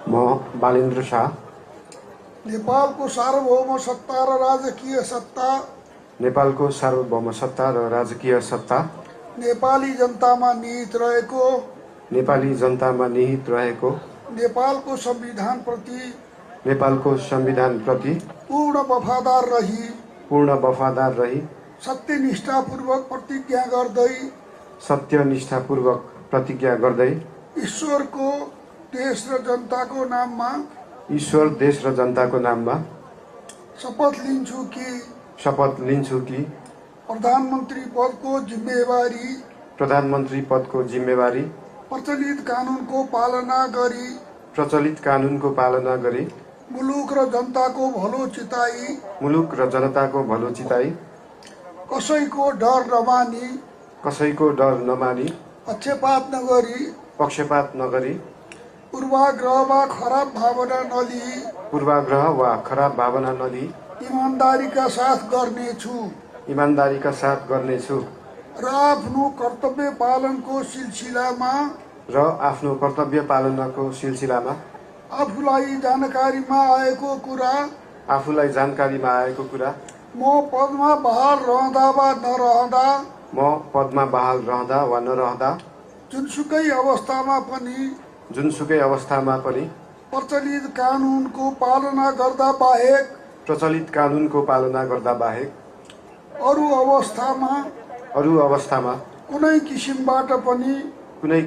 म बालेन्द्र शाह नेपालको सार्वभौम सत्ता र राजकीय सत्ता नेपालको सार्वभौम सत्ता र राजकीय सत्ता नेपाली जनतामा निहित रहेको नेपाली जनतामा निहित रहेको नेपालको संविधानप्रति नेपालको संविधानप्रति पूर्ण वफादार रही सत्यनिष्ठापूर्वक प्रतिज्ञा गर्दै ईश्वरको देश र जनताको नाममा शपथ लिन्छु कि प्रधानमन्त्री पदको जिम्मेवारी प्रचलित कानुनको पालना गरी मुलुक र जनताको भलो चिताई कसैको डर नमानी पक्षपात नगरी पूर्वाग्रह वा खराब भावना नलिई इमानदारीका साथ गर्नेछु र आफ्नो कर्तव्य पालनको सिलसिलामा आफूलाई जानकारीमा आएको कुरा म पदमा बहाल रहँदा वा नरहँदा जुनसुकै अवस्थामा पनि प्रचलित कानुनको पालना गर्दा बाहेक अरू अवस्थामा कुनै